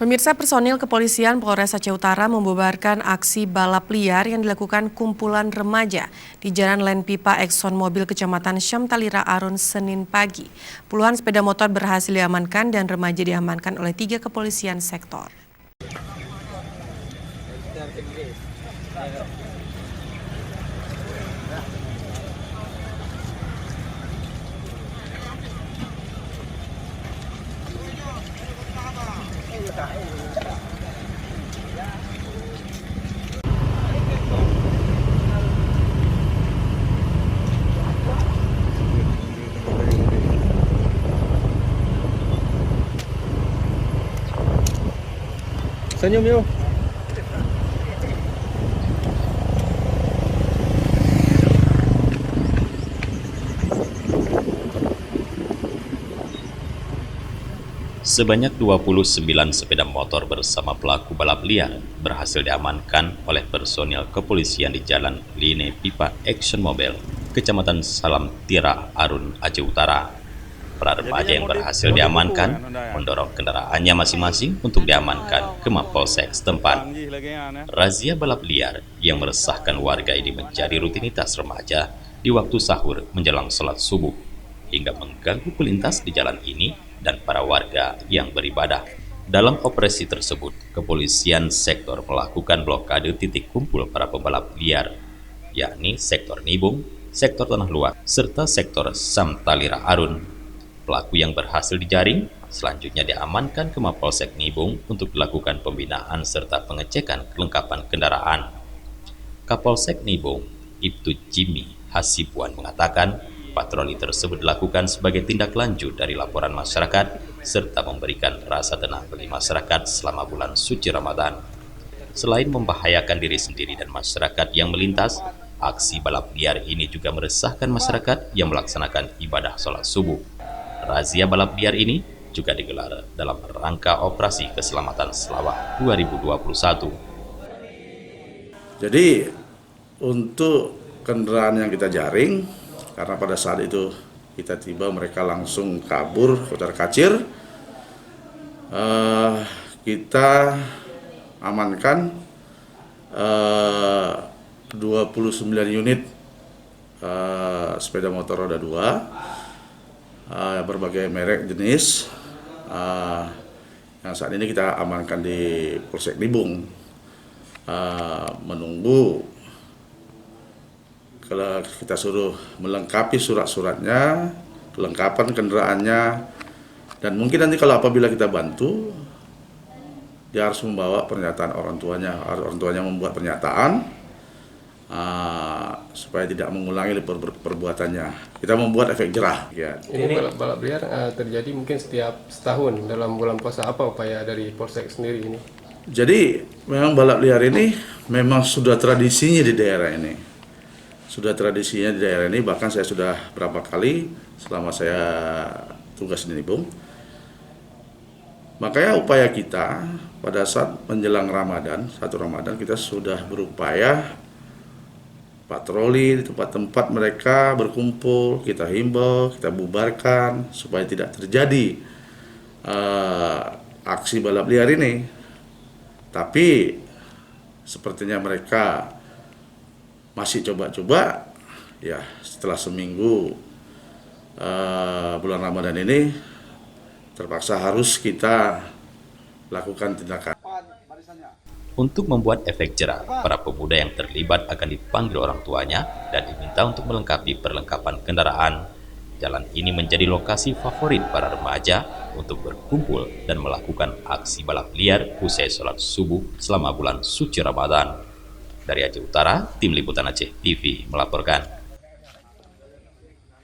Pemirsa, personil kepolisian Polres Aceh Utara membubarkan aksi balap liar yang dilakukan kumpulan remaja di Jalan Len Pipa Exxon Mobil Kecamatan Syamtalira Arun Senin pagi. Puluhan sepeda motor berhasil diamankan dan remaja diamankan oleh 3 kepolisian sektor. Senyum yuk. Sebanyak 29 sepeda motor bersama pelaku balap liar berhasil diamankan oleh personil kepolisian di Jalan Len Pipa Exxon Mobil, Kecamatan Syamtalira Arun, Aceh Utara. Para remaja yang berhasil diamankan mendorong kendaraannya masing-masing untuk diamankan ke Mapolsek setempat. Razia balap liar yang meresahkan warga ini menjadi rutinitas remaja di waktu sahur menjelang sholat subuh, hingga mengganggu pelintas di jalan ini dan para warga yang beribadah. Dalam operasi tersebut, kepolisian sektor melakukan blokade titik kumpul para pembalap liar, yakni sektor Nibung, sektor Tanah Luas, serta sektor Syamtalira Arun. Pelaku yang berhasil dijaring selanjutnya diamankan ke Mapolsek Nibung untuk dilakukan pembinaan serta pengecekan kelengkapan kendaraan. Kapolsek Nibung, Ibtu Jimmy Hasibuan mengatakan, patroli tersebut dilakukan sebagai tindak lanjut dari laporan masyarakat serta memberikan rasa tenang bagi masyarakat selama bulan suci Ramadan. Selain membahayakan diri sendiri dan masyarakat yang melintas, aksi balap liar ini juga meresahkan masyarakat yang melaksanakan ibadah sholat subuh. Razia balap liar ini juga digelar dalam rangka Operasi Keselamatan Selawah 2021. Jadi untuk kendaraan yang kita jaring, karena pada saat itu kita tiba mereka langsung kabur kocar-kacir, kita amankan 29 unit sepeda motor roda 2 berbagai merek jenis yang saat ini kita amankan di Polsek Nibung, menunggu kalau kita suruh melengkapi surat-suratnya, kelengkapan kendaraannya, dan mungkin nanti kalau apabila kita bantu, dia harus membawa pernyataan orang tuanya membuat pernyataan supaya tidak mengulangi perbuatannya. Kita membuat efek jerah. Ya. Ini balap liar terjadi mungkin setiap setahun dalam bulan puasa. Apa upaya dari Polsek sendiri ini? Jadi memang balap liar ini memang sudah tradisinya di daerah ini. Bahkan saya sudah berapa kali selama saya tugas di Nibung. Makanya upaya kita pada saat menjelang Ramadan, 1 Ramadan, kita sudah berupaya patroli di tempat-tempat mereka berkumpul, kita himbau, kita bubarkan supaya tidak terjadi aksi balap liar ini. Tapi sepertinya mereka masih coba-coba, ya setelah seminggu bulan Ramadan ini terpaksa harus kita lakukan tindakan. Untuk membuat efek jerah, para pemuda yang terlibat akan dipanggil orang tuanya dan diminta untuk melengkapi perlengkapan kendaraan. Jalan ini menjadi lokasi favorit para remaja untuk berkumpul dan melakukan aksi balap liar usai sholat subuh selama bulan suci Ramadan. Dari Aceh Utara, Tim Liputan Aceh TV melaporkan.